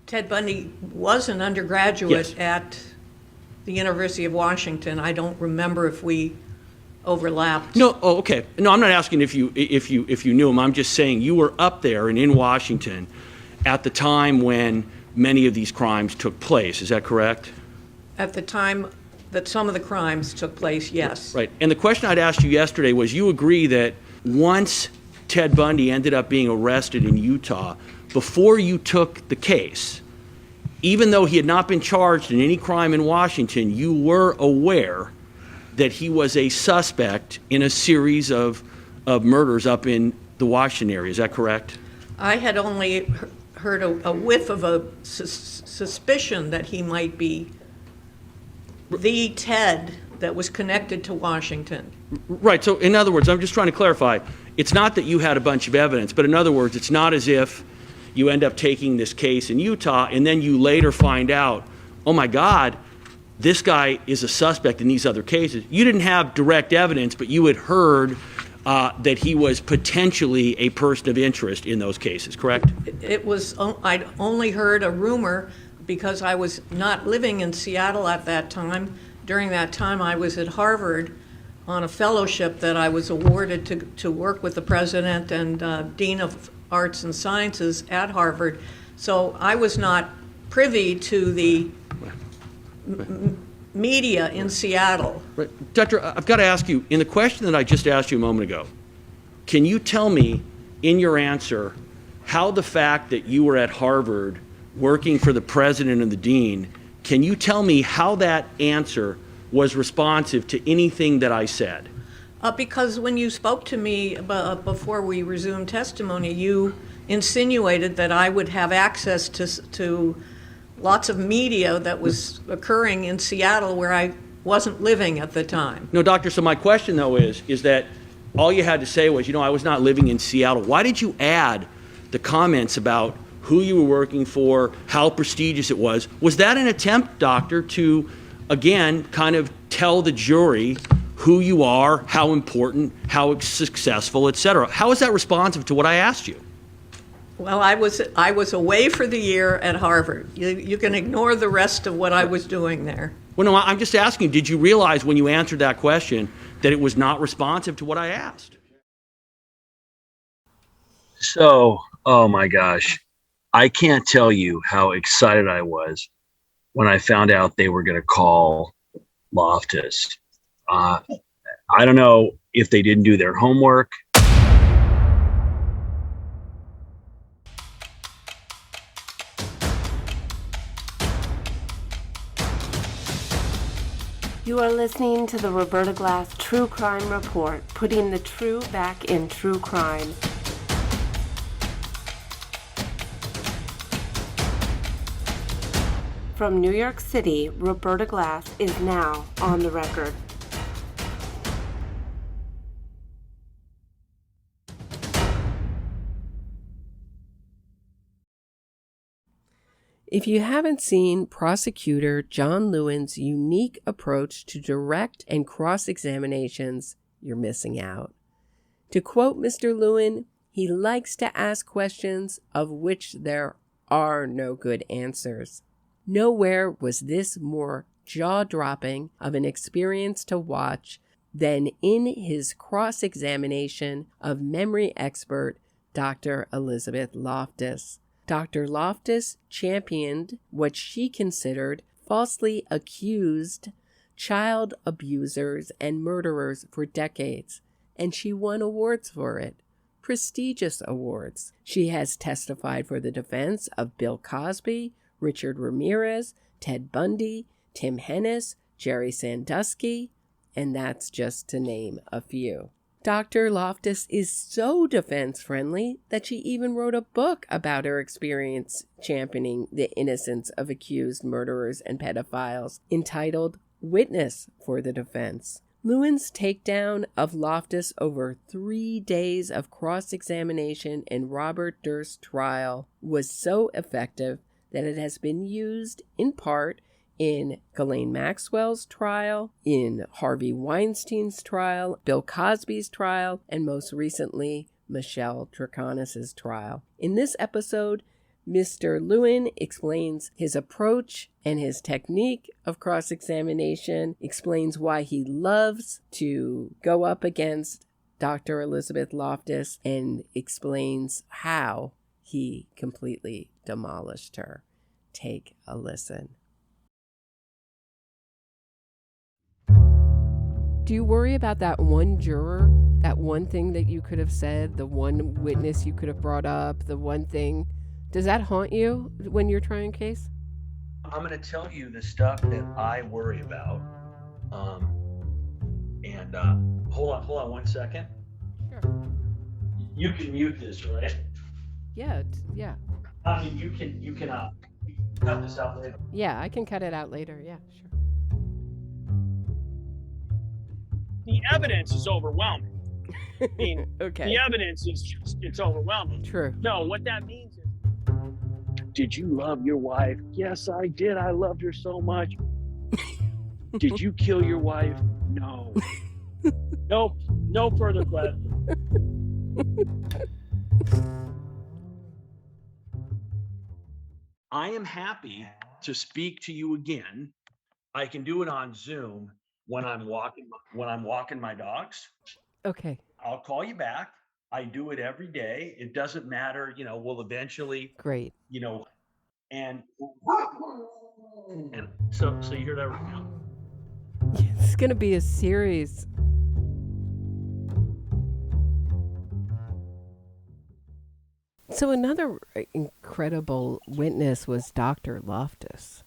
Ted Bundy was an undergraduate at the University of Washington. I don't remember if we overlapped. No, oh, okay. No, I'm not asking if you knew him. I'm just saying you were up there and in Washington at the time when many of these crimes took place. Is that correct? At the time that some of the crimes took place, yes. Right. And the question I'd asked you yesterday was, you agree that once Ted Bundy ended up being arrested in Utah, before you took the case, even though he had not been charged in any crime in Washington, you were aware that he was a suspect in a series of murders up in the Washington area. Is that correct? I had only heard a whiff of a suspicion that he might be the Ted that was connected to Washington. Right. So in other words, I'm just trying to clarify. It's not that you had a bunch of evidence, but in other words, it's not as if you end up taking this case in Utah and then you later find out, oh my God, this guy is a suspect in these other cases. You didn't have direct evidence, but you had heard that he was potentially a person of interest in those cases, correct? I'd only heard a rumor because I was not living in Seattle at that time. During that time, I was at Harvard on a fellowship that I was awarded to work with the president and Dean of Arts and Sciences at Harvard. So I was not privy to the media in Seattle. Right. Doctor, I've got to ask you, in the question that I just asked you a moment ago, can you tell me in your answer how the fact that you were at Harvard working for the president and the dean, can you tell me how that answer was responsive to anything that I said? Because when you spoke to me before we resumed testimony, you insinuated that I would have access to lots of media that was occurring in Seattle where I wasn't living at the time. No, doctor, so my question though is that all you had to say was, I was not living in Seattle. Why did you add the comments about who you were working for, how prestigious it was? Was that an attempt, doctor, to, again, kind of tell the jury who you are, how important, how successful, et cetera? How is that responsive to what I asked you? Well, I was away for the year at Harvard. You can ignore the rest of what I was doing there. Well, no, I'm just asking, did you realize when you answered that question that it was not responsive to what I asked? So, oh my gosh, I can't tell you how excited I was when I found out they were going to call Loftus. I don't know if they didn't do their homework. You are listening to the Roberta Glass True Crime Report, putting the true back in true crime. From New York City, Roberta Glass is now on the record. If you haven't seen Prosecutor John Lewin's unique approach to direct and cross-examinations, you're missing out. To quote Mr. Lewin, he likes to ask questions of which there are no good answers. Nowhere was this more jaw-dropping of an experience to watch than in his cross-examination of memory expert Dr. Elizabeth Loftus. Dr. Loftus championed what she considered falsely accused child abusers and murderers for decades, and she won awards for it, prestigious awards. She has testified for the defense of Bill Cosby, Richard Ramirez, Ted Bundy, Tim Hennis, Jerry Sandusky, and that's just to name a few. Dr. Loftus is so defense-friendly that she even wrote a book about her experience championing the innocence of accused murderers and pedophiles, entitled Witness for the Defense. Lewin's takedown of Loftus over 3 days of cross-examination in Robert Durst's trial was so effective that it has been used in part in Ghislaine Maxwell's trial, in Harvey Weinstein's trial, Bill Cosby's trial, and most recently, Michelle Troconis' trial. In this episode, Mr. Lewin explains his approach and his technique of cross-examination, explains why he loves to go up against Dr. Elizabeth Loftus, and explains how he completely demolished her. Take a listen. Do you worry about that one juror, that one thing that you could have said, the one witness you could have brought up, the one thing? Does that haunt you when you're trying a case? I'm going to tell you the stuff that I worry about. Hold on 1 second. Sure. You can mute this, right? Yeah, yeah. I mean, you can cut this out later. Yeah, I can cut it out later. Yeah, sure. The evidence is overwhelming. I mean, Okay. the evidence is it's overwhelming. True. No, what that means is, did you love your wife? Yes, I did. I loved her so much. Did you kill your wife? No. Nope. No further questions. I am happy to speak to you again. I can do it on Zoom when I'm walking my dogs. Okay. I'll call you back. I do it every day. It doesn't matter, we'll eventually, Great. and so you hear that right now? It's going to be a series. So another incredible witness was Dr. Loftus.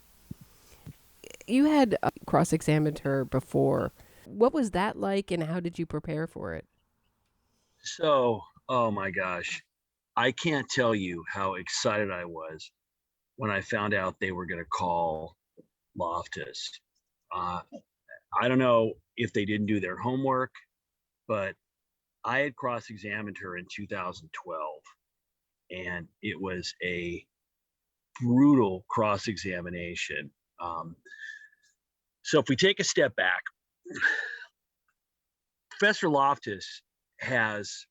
You had cross-examined her before. What was that like, and how did you prepare for it? So, oh my gosh, I can't tell you how excited I was when I found out they were going to call Loftus. I don't know if they didn't do their homework, but I had cross-examined her in 2012, and it was a brutal cross-examination. So if we take a step back, Professor Loftus has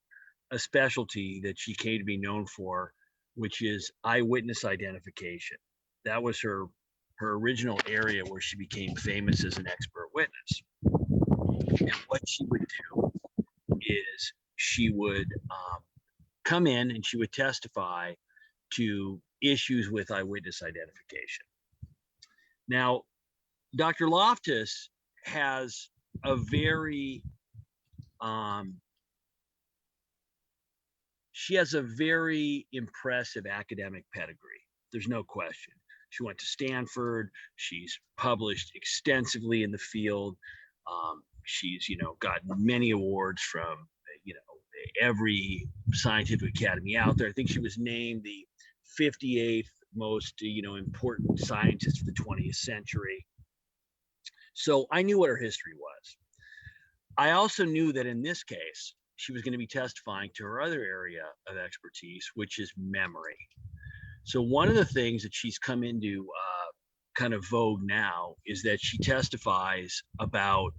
a specialty that she came to be known for, which is eyewitness identification. That was her original area where she became famous as an expert witness. And what she would do is she would come in and she would testify to issues with eyewitness identification. Now, Dr. Loftus has a very she has a very impressive academic pedigree. There's no question. She went to Stanford. She's published extensively in the field. She's, gotten many awards from, every scientific academy out there. I think she was named the 58th most, important scientist of the 20th century. So I knew what her history was. I also knew that in this case, she was going to be testifying to her other area of expertise, which is memory. So one of the things that she's come into kind of vogue now is that she testifies about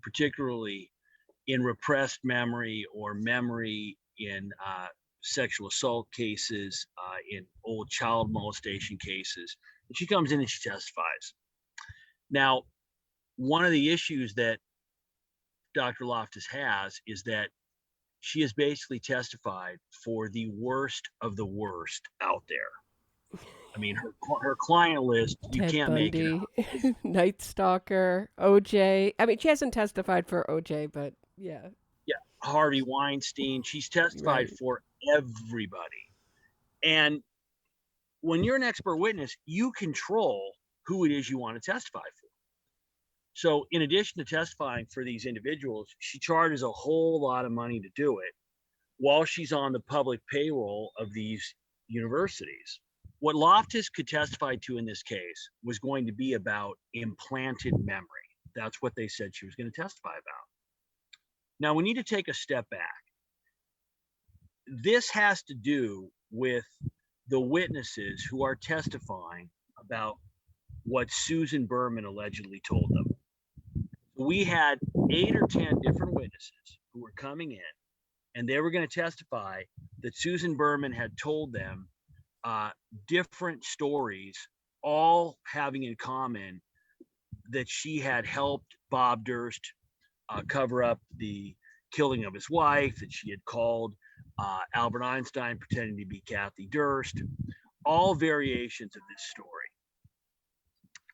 particularly in repressed memory or memory in sexual assault cases, in old child molestation cases. And she comes in and she testifies. Now, one of the issues that Dr. Loftus has is that she has basically testified for the worst of the worst out there. I mean, her client list, you Ted can't Bundy, make it up. Night Stalker, OJ. I mean, she hasn't testified for OJ, but yeah. Yeah, Harvey Weinstein. She's testified for everybody. And when you're an expert witness, you control who it is you want to testify for. So in addition to testifying for these individuals, she charges a whole lot of money to do it while she's on the public payroll of these universities. What Loftus could testify to in this case was going to be about implanted memory. That's what they said she was going to testify about. Now we need to take a step back. This has to do with the witnesses who are testifying about what Susan Berman allegedly told them. We had 8 or 10 different witnesses who were coming in, and they were going to testify that Susan Berman had told them different stories, all having in common that she had helped Bob Durst cover up the killing of his wife, that she had called Albert Einstein pretending to be Kathy Durst, all variations of this story.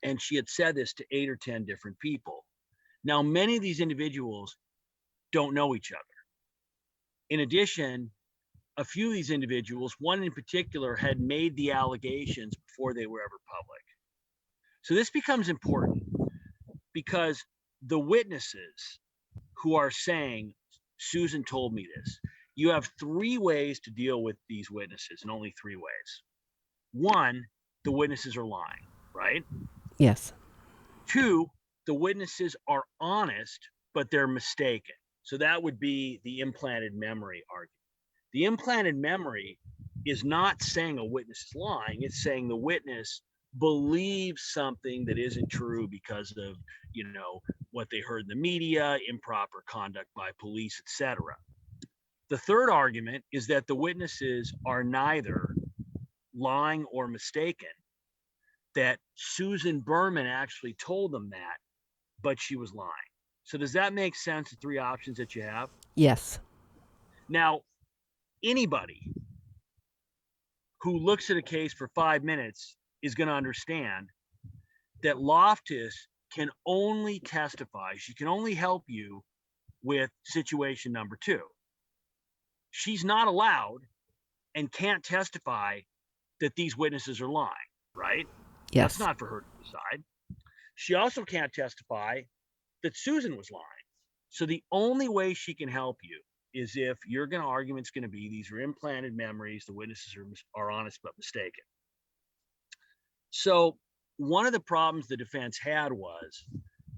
And she had said this to 8 or 10 different people. Now, many of these individuals don't know each other. In addition, a few of these individuals, one in particular, had made the allegations before they were ever public. So this becomes important because the witnesses who are saying, Susan told me this, you have 3 ways to deal with these witnesses, and only 3 ways. 1, the witnesses are lying, right? Yes. 2, the witnesses are honest, but they're mistaken. So that would be the implanted memory argument. The implanted memory is not saying a witness is lying. It's saying the witness believes something that isn't true because of, what they heard in the media, improper conduct by police, etc. The third argument is that the witnesses are neither lying or mistaken, that Susan Berman actually told them that, but she was lying. So does that make sense, the 3 options that you have? Yes. Now, anybody who looks at a case for 5 minutes is going to understand that Loftus can only testify. She can only help you with situation number 2. She's not allowed and can't testify that these witnesses are lying, right? Yes. That's not for her to decide. She also can't testify that Susan was lying. So the only way she can help you is if your argument's going to be these are implanted memories, the witnesses are honest but mistaken. So one of the problems the defense had was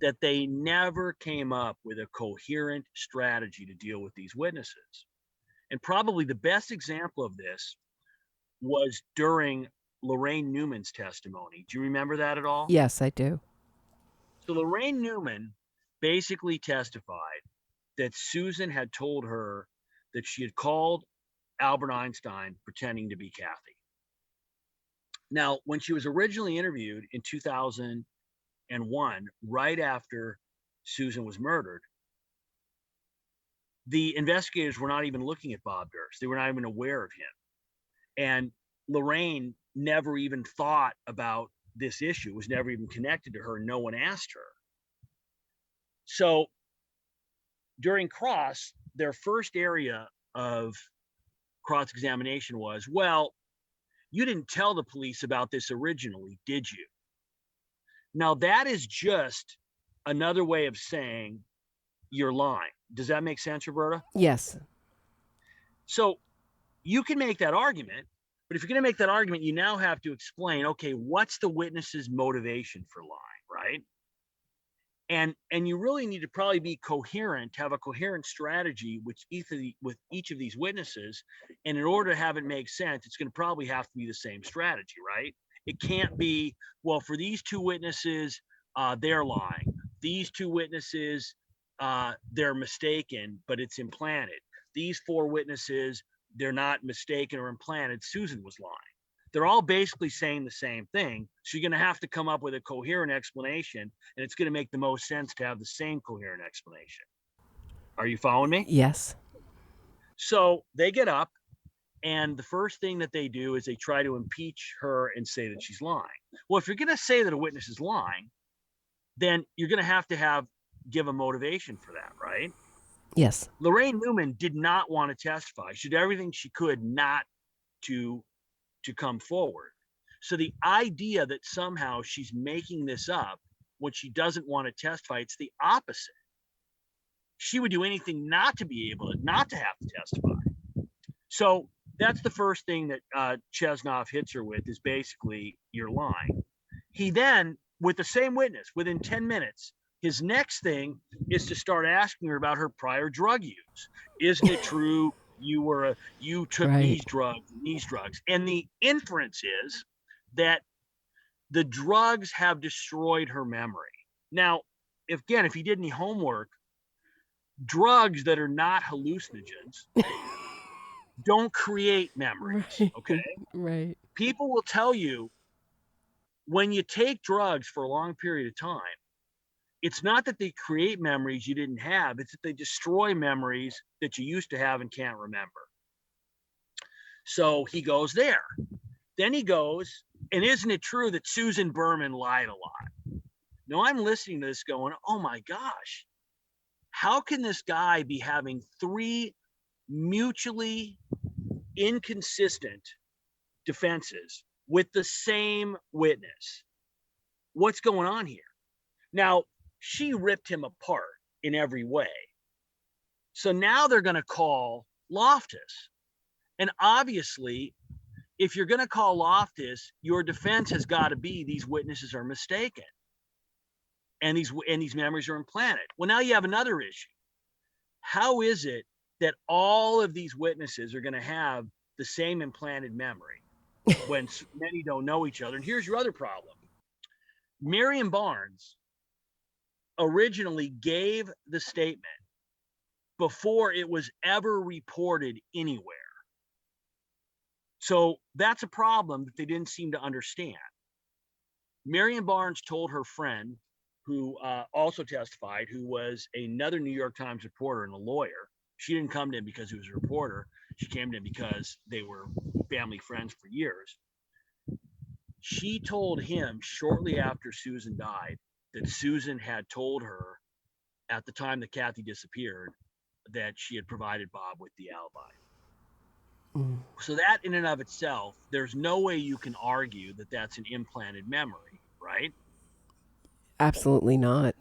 that they never came up with a coherent strategy to deal with these witnesses. And probably the best example of this was during Lorraine Newman's testimony. Do you remember that at all? Yes, I do. So Lorraine Newman basically testified that Susan had told her that she had called Albert Einstein pretending to be Kathy. Now, when she was originally interviewed in 2001, right after Susan was murdered, the investigators were not even looking at Bob Durst. They were not even aware of him. And Lorraine never even thought about this issue. It was never even connected to her. No one asked her. So during cross, their first area of cross-examination was, well, you didn't tell the police about this originally, did you? Now, that is just another way of saying you're lying. Does that make sense, Roberta? Yes. So you can make that argument, but if you're going to make that argument, you now have to explain, okay, what's the witness's motivation for lying, right? And you really need to probably be coherent, have a coherent strategy with each of these witnesses. And in order to have it make sense, it's going to probably have to be the same strategy, right? It can't be, well, for these 2 witnesses, they're lying. These 2 witnesses, they're mistaken, but it's implanted. These 4 witnesses, they're not mistaken or implanted. Susan was lying. They're all basically saying the same thing. So you're going to have to come up with a coherent explanation, and it's going to make the most sense to have the same coherent explanation. Are you following me? Yes. So they get up, and the first thing that they do is they try to impeach her and say that she's lying. Well, if you're going to say that a witness is lying, then you're going to have give a motivation for that, right? Yes. Lorraine Newman did not want to testify. She did everything she could not to come forward. So the idea that somehow she's making this up when she doesn't want to testify, it's the opposite. She would do anything not to have to testify. So that's the first thing that Chesnoff hits her with is basically, you're lying. He then, with the same witness, within 10 minutes, his next thing is to start asking her about her prior drug use. Isn't it true you took Right. these drugs? And the inference is that the drugs have destroyed her memory. Now, if you did any homework, drugs that are not hallucinogens don't create memories, Right. okay? Right. People will tell you when you take drugs for a long period of time, it's not that they create memories you didn't have, it's that they destroy memories that you used to have and can't remember. So he goes there. Then he goes, and isn't it true that Susan Berman lied a lot? Now I'm listening to this going, oh my gosh, how can this guy be having 3 mutually inconsistent defenses with the same witness? What's going on here? Now, she ripped him apart in every way. So now they're going to call Loftus. And obviously, if you're going to call Loftus, your defense has got to be these witnesses are mistaken. And these memories are implanted. Well, now you have another issue. How is it that all of these witnesses are going to have the same implanted memory when many don't know each other? And here's your other problem. Miriam Barnes originally gave the statement before it was ever reported anywhere. So that's a problem that they didn't seem to understand. Miriam Barnes told her friend, who also testified, who was another New York Times reporter and a lawyer. She didn't come to him because he was a reporter. She came to him because they were family friends for years. She told him shortly after Susan died that Susan had told her at the time that Kathy disappeared that she had provided Bob with the alibi. So that in and of itself, there's no way you can argue that that's an implanted memory, right? Absolutely not.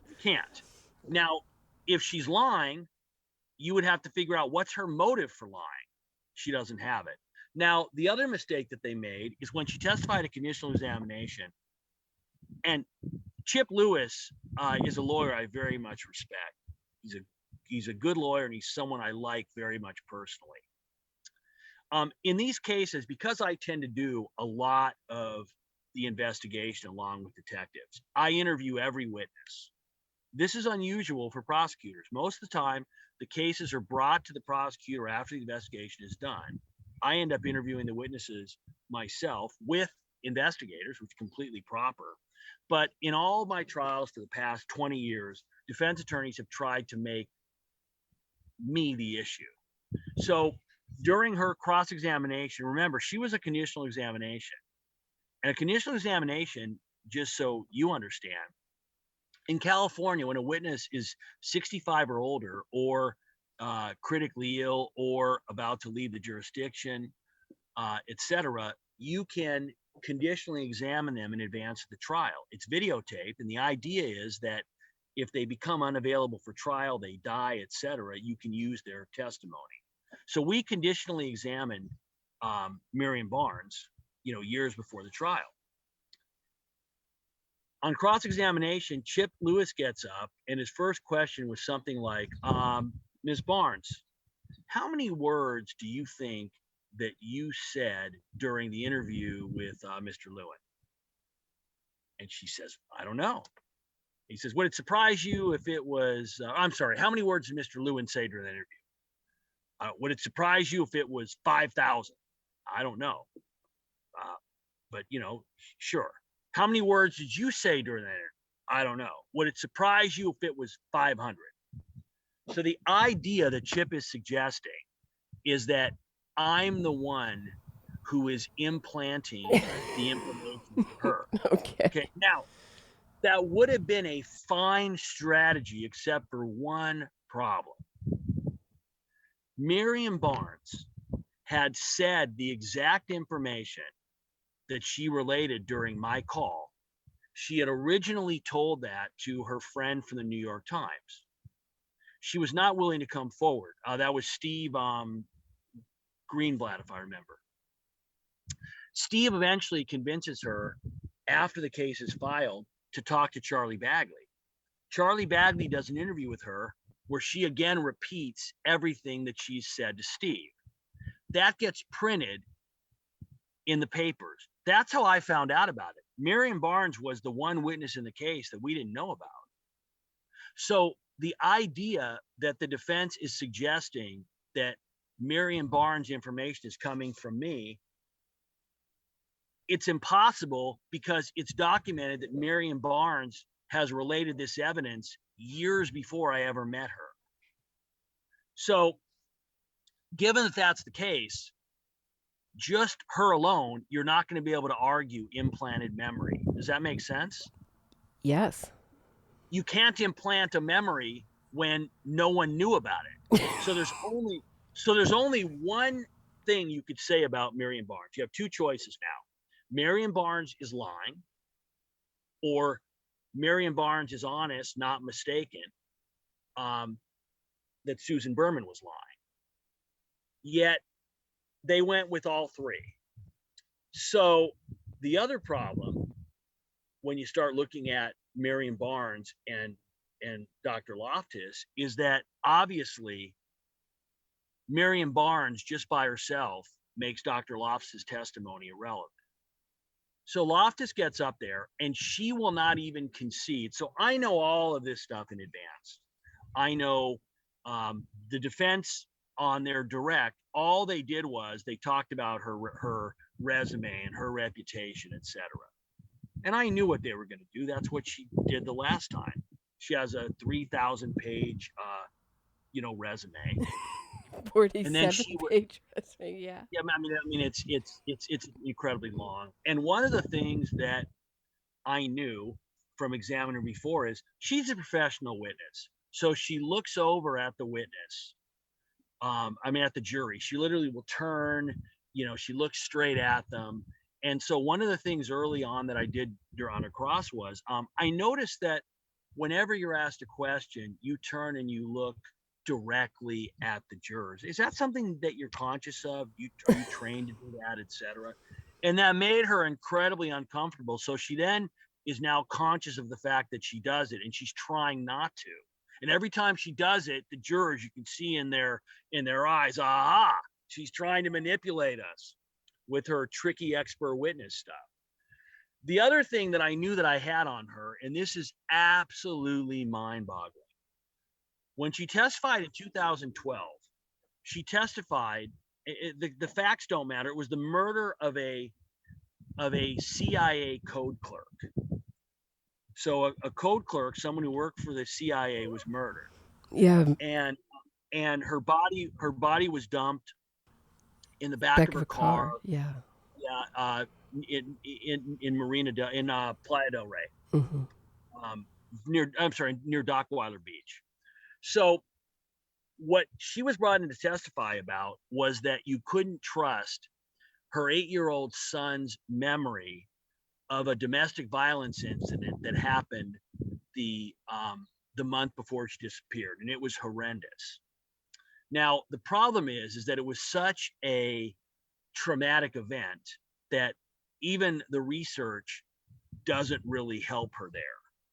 You can't. Now, if she's lying, you would have to figure out what's her motive for lying. She doesn't have it. Now, the other mistake that they made is when she testified at conditional examination, and Chip Lewis is a lawyer I very much respect. He's a good lawyer, and he's someone I like very much personally. In these cases, because I tend to do a lot of the investigation along with detectives, I interview every witness. This is unusual for prosecutors. Most of the time, the cases are brought to the prosecutor after the investigation is done. I end up interviewing the witnesses myself with investigators, which is completely proper. But in all of my trials for the past 20 years, defense attorneys have tried to make me the issue. So during her cross-examination, remember, she was a conditional examination. And a conditional examination, just so you understand, in California, when a witness is 65 or older, or critically ill, or about to leave the jurisdiction, etc., you can conditionally examine them in advance of the trial. It's videotaped, and the idea is that if they become unavailable for trial, they die, etc., you can use their testimony. So we conditionally examined Miriam Barnes, years before the trial. On cross-examination, Chip Lewis gets up, and his first question was something like, Ms. Barnes, how many words do you think that you said during the interview with Mr. Lewin? And she says, I don't know. He says, would it surprise you if it was, how many words did Mr. Lewin say during that interview? Would it surprise you if it was 5,000? I don't know. But, sure. How many words did you say during that interview? I don't know. Would it surprise you if it was 500? So the idea that Chip is suggesting is that I'm the one who is implanting the information for her. Okay. Now, that would have been a fine strategy, except for one problem. Miriam Barnes had said the exact information that she related during my call. She had originally told that to her friend from the New York Times. She was not willing to come forward. That was Steve Greenblatt, if I remember. Steve eventually convinces her, after the case is filed, to talk to Charlie Bagley. Charlie Bagley does an interview with her where she again repeats everything that she's said to Steve. That gets printed in the papers. That's how I found out about it. Miriam Barnes was the one witness in the case that we didn't know about. So the idea that the defense is suggesting that Miriam Barnes' information is coming from me it's impossible because it's documented that Marion Barnes has related this evidence years before I ever met her. So given that that's the case, just her alone, you're not going to be able to argue implanted memory. Does that make sense? Yes. You can't implant a memory when no one knew about it. So there's only one thing you could say about Marion Barnes. You have two choices now. Marion Barnes is lying, or Marion Barnes is honest, not mistaken, that Susan Berman was lying. Yet they went with all three. So the other problem when you start looking at Marion Barnes and Dr. Loftus is that obviously Marion Barnes just by herself makes Dr. Loftus's testimony irrelevant. So Loftus gets up there and she will not even concede. So I know all of this stuff in advance. I know the defense on their direct, all they did was they talked about her resume and her reputation, etc. And I knew what they were going to do. That's what she did the last time. She has a 3,000 page, resume. 47 page resume, yeah. Yeah, I mean, it's incredibly long. And one of the things that I knew from examining her before is she's a professional witness. So she looks over at the witness. At the jury. She literally will turn, she looks straight at them. And so one of the things early on that I did on a cross was I noticed that whenever you're asked a question, you turn and you look directly at the jurors. Is that something that you're conscious of? Are you trained to do that, etc.? And that made her incredibly uncomfortable. So she then is now conscious of the fact that she does it, and she's trying not to. And every time she does it, the jurors, you can see in their eyes, aha, she's trying to manipulate us with her tricky expert witness stuff. The other thing that I knew that I had on her, and this is absolutely mind-boggling, when she testified in 2012, she testified, the facts don't matter, it was the murder of a CIA code clerk. So a code clerk, someone who worked for the CIA, was murdered. Yeah. And her body was dumped in the back of her car. Yeah. Yeah. In Playa del Rey. Mm-hmm. Near Dockweiler Beach. So what she was brought in to testify about was that you couldn't trust her 8-year-old son's memory of a domestic violence incident that happened the month before she disappeared, and it was horrendous. Now, the problem is that it was such a traumatic event that even the research doesn't really help her there.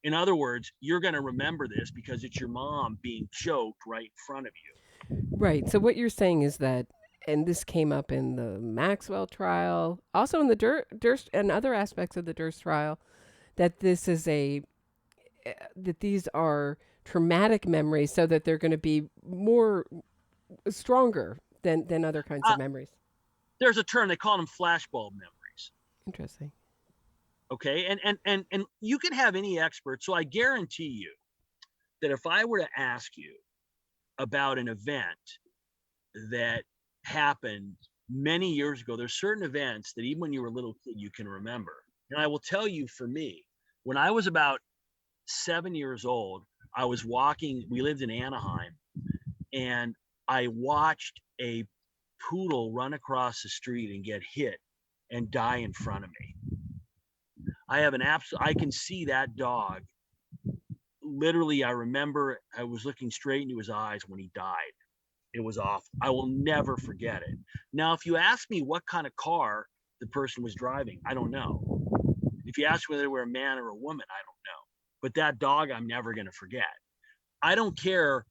In other words, you're going to remember this because it's your mom being choked right in front of you. Right. So what you're saying is that, and this came up in the Maxwell trial, also in the Durst and other aspects of the Durst trial, that that these are traumatic memories, so that they're going to be more stronger than other kinds of memories. There's a term, they call them flashbulb memories. Interesting. Okay, and you can have any expert. So I guarantee you that if I were to ask you about an event that happened many years ago, there's certain events that even when you were a little kid, you can remember. And I will tell you, for me, when I was about 7 years old, I was walking, we lived in Anaheim, and I watched a poodle run across the street and get hit and die in front of me. I can see that dog. Literally, I remember I was looking straight into his eyes when he died. It was awful. I will never forget it. Now, if you ask me what kind of car the person was driving, I don't know. If you ask whether they were a man or a woman, I don't know. But that dog, I'm never going to forget. I don't care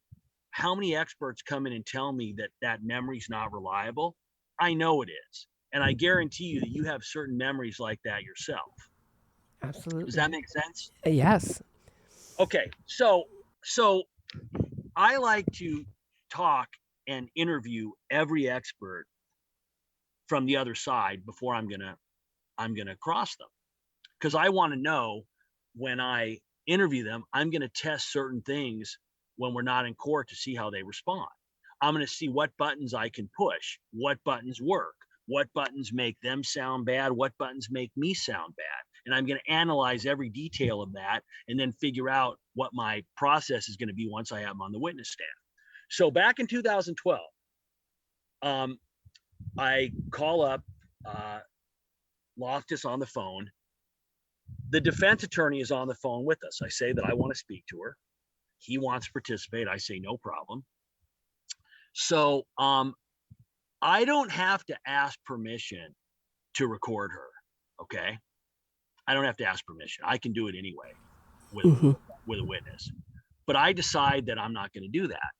how many experts come in and tell me that memory's not reliable. I know it is. And I guarantee you that you have certain memories like that yourself. Absolutely. Does that make sense? Yes. Okay. So I like to talk and interview every expert from the other side before I'm going to I'm going to cross them, because I want to know when I interview them, I'm going to test certain things when we're not in court to see how they respond. I'm going to see what buttons I can push, what buttons work, what buttons make them sound bad, what buttons make me sound bad. And I'm going to analyze every detail of that and then figure out what my process is going to be once I have them on the witness stand. So back in 2012, I call up Loftus on the phone. The defense attorney is on the phone with us. I say that I want to speak to her. He wants to participate. I say no problem. So I don't have to ask permission to record her. Okay. I don't have to ask permission. I can do it anyway with a witness. But I decide that I'm not going to do that.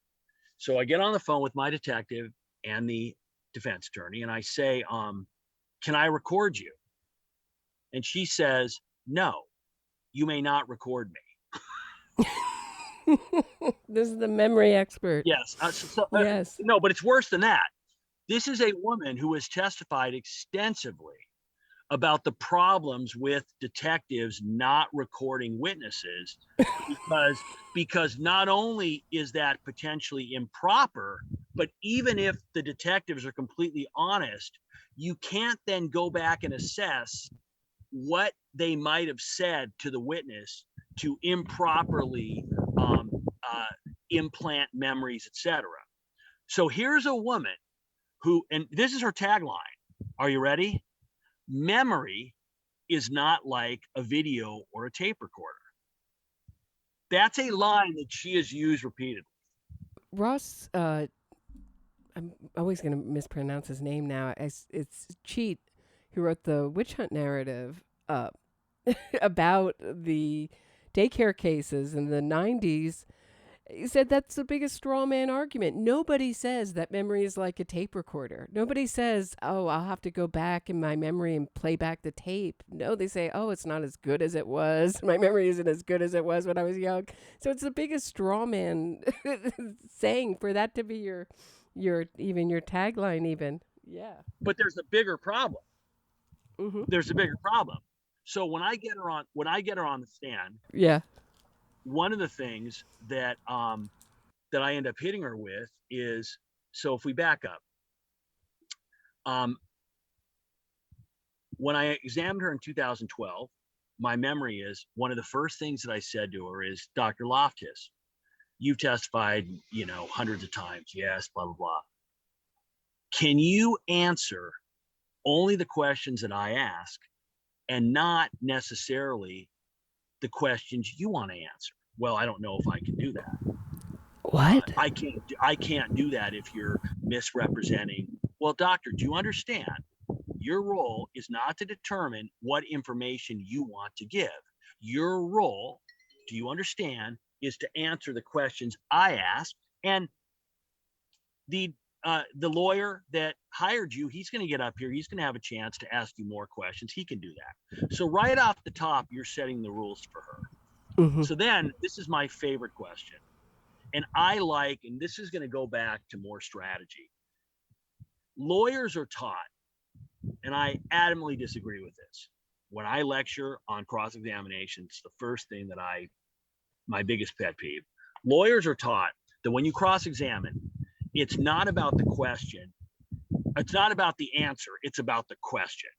So I get on the phone with my detective and the defense attorney, and I say, can I record you? And she says, no, you may not record me. This is the memory expert. Yes. Yes. No, but it's worse than that. This is a woman who has testified extensively about the problems with detectives not recording witnesses because not only is that potentially improper, but even if the detectives are completely honest, you can't then go back and assess what they might have said to the witness to improperly implant memories, etc. So here's a woman who, and this is her tagline. Are you ready? Memory is not like a video or a tape recorder. That's a line that she has used repeatedly. Ross, I'm always going to mispronounce his name now. It's Cheat, who wrote the witch hunt narrative about the daycare cases in the 90s. He said that's the biggest straw man argument. Nobody says that memory is like a tape recorder. Nobody says, oh, I'll have to go back in my memory and play back the tape. No, they say, oh, it's not as good as it was. My memory isn't as good as it was when I was young. So it's the biggest straw man saying for that to be your tagline even. Yeah. But there's a bigger problem. There's a bigger problem. So when I get her on the stand, yeah, one of the things that that I end up hitting her with is, so if we back up, when I examined her in 2012, my memory is one of the first things that I said to her is, Dr. Loftus, you've testified, hundreds of times. Yes, blah, blah, blah. Can you answer only the questions that I ask and not necessarily the questions you want to answer? Well, I don't know if I can do that. What? I can't do that if you're misrepresenting. Well, doctor, do you understand? Your role is not to determine what information you want to give. Your role, do you understand, is to answer the questions I ask. And the lawyer that hired you, he's going to get up here. He's going to have a chance to ask you more questions. He can do that. So right off the top, you're setting the rules for her. So then this is my favorite question. And and this is going to go back to more strategy. Lawyers are taught, and I adamantly disagree with this. When I lecture on cross-examination, it's the first thing that my biggest pet peeve. Lawyers are taught that when you cross-examine, it's not about the question. It's not about the answer. It's about the question.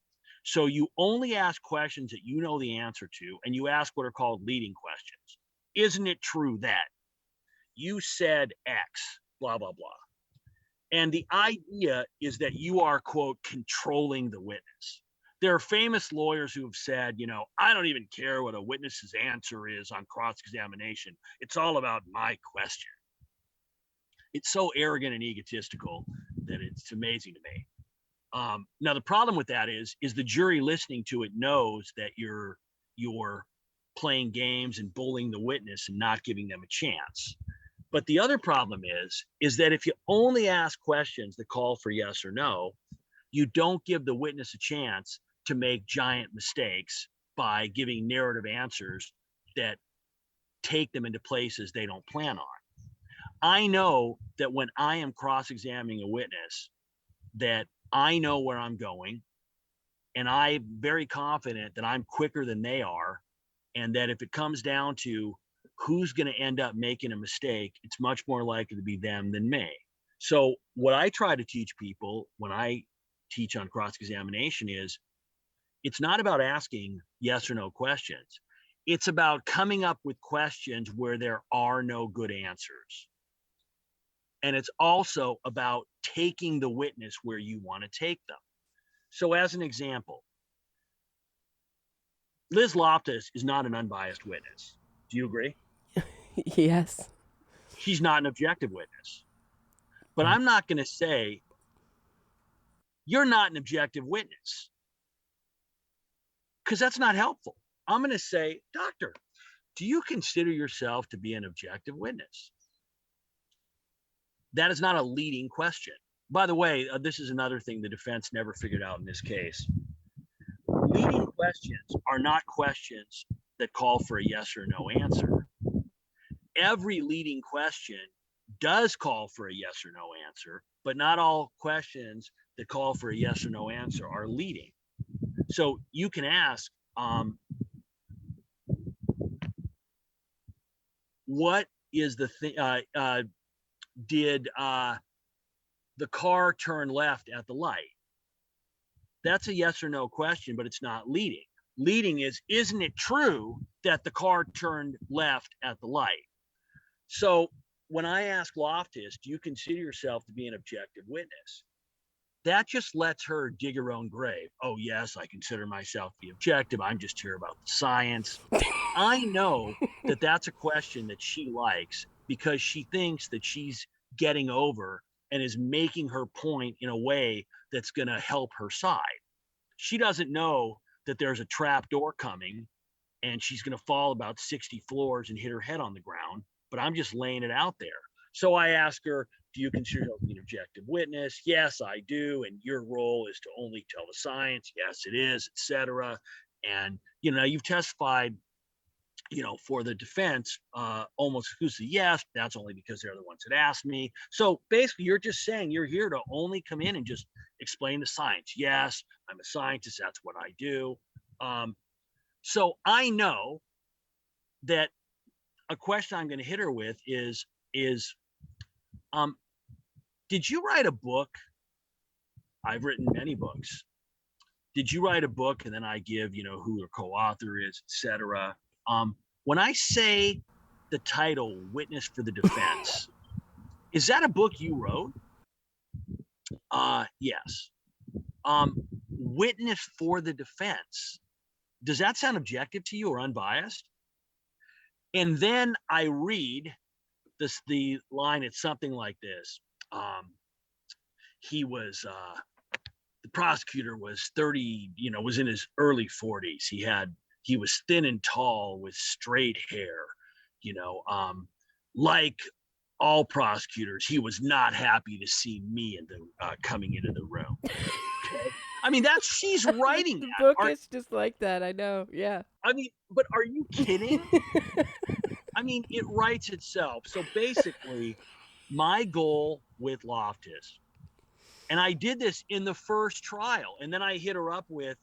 So you only ask questions that you know the answer to, and you ask what are called leading questions. Isn't it true that you said X, blah, blah, blah? And the idea is that you are, quote, controlling the witness. There are famous lawyers who have said, I don't even care what a witness's answer is on cross-examination. It's all about my question. It's so arrogant and egotistical that it's amazing to me. Now, the problem with that is the jury listening to it knows that you're playing games and bullying the witness and not giving them a chance. But the other problem is that if you only ask questions that call for yes or no, you don't give the witness a chance to make giant mistakes by giving narrative answers that take them into places they don't plan on. I know that when I am cross-examining a witness, that I know where I'm going. And I'm very confident that I'm quicker than they are. And that if it comes down to who's going to end up making a mistake, it's much more likely to be them than me. So what I try to teach people when I teach on cross-examination is it's not about asking yes or no questions. It's about coming up with questions where there are no good answers. And it's also about taking the witness where you want to take them. So as an example, Liz Loftus is not an unbiased witness. Do you agree? Yes. She's not an objective witness. But I'm not going to say, you're not an objective witness, because that's not helpful. I'm going to say, doctor, do you consider yourself to be an objective witness? That is not a leading question. By the way, this is another thing the defense never figured out in this case. Leading questions are not questions that call for a yes or no answer. Every leading question does call for a yes or no answer, but not all questions that call for a yes or no answer are leading. So you can ask, what is the thing? Did the car turn left at the light? That's a yes or no question, but it's not leading. Leading is, isn't it true that the car turned left at the light? So when I ask Loftus, do you consider yourself to be an objective witness? That just lets her dig her own grave. Oh, yes, I consider myself to be objective. I'm just here about the science. I know that that's a question that she likes because she thinks that she's getting over and is making her point in a way that's going to help her side. She doesn't know that there's a trap door coming and she's going to fall about 60 floors and hit her head on the ground, but I'm just laying it out there. So I ask her, do you consider yourself an objective witness? Yes, I do. And your role is to only tell the science. Yes, it is, etc. And, you've testified, for the defense, almost exclusively yes. That's only because they're the ones that asked me. So basically, you're just saying you're here to only come in and just explain the science. Yes, I'm a scientist. That's what I do. So I know that a question I'm going to hit her with is, did you write a book? I've written many books. Did you write a book? And then I give, who the co-author is, etc. When I say the title, Witness for the Defense, is that a book you wrote? Yes. Witness for the defense. Does that sound objective to you or unbiased? And then I read the line. It's something like this. He was, the prosecutor was 30, was in his early 40s. He was thin and tall with straight hair, like all prosecutors, he was not happy to see me coming into the room. Okay? I mean, she's writing The that. book is just like that. I know. Yeah. I mean, but are you kidding? I mean, it writes itself. So basically, my goal with Loftus, and I did this in the first trial, and then I hit her up and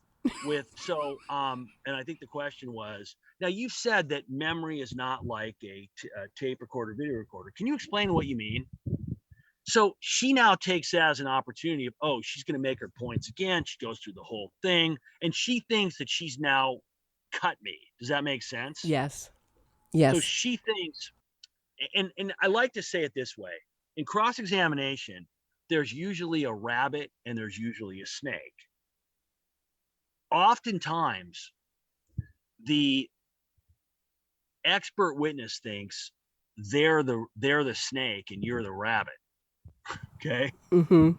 I think the question was, now you've said that memory is not like a tape recorder, video recorder. Can you explain what you mean? So she now takes that as an opportunity of, she's going to make her points again. She goes through the whole thing, and she thinks that she's now cut me. Does that make sense? Yes. Yes. So she thinks, and I like to say it this way. In cross-examination, there's usually a rabbit and there's usually a snake. Oftentimes, the expert witness thinks they're the snake and you're the rabbit. Okay? Mm-hmm.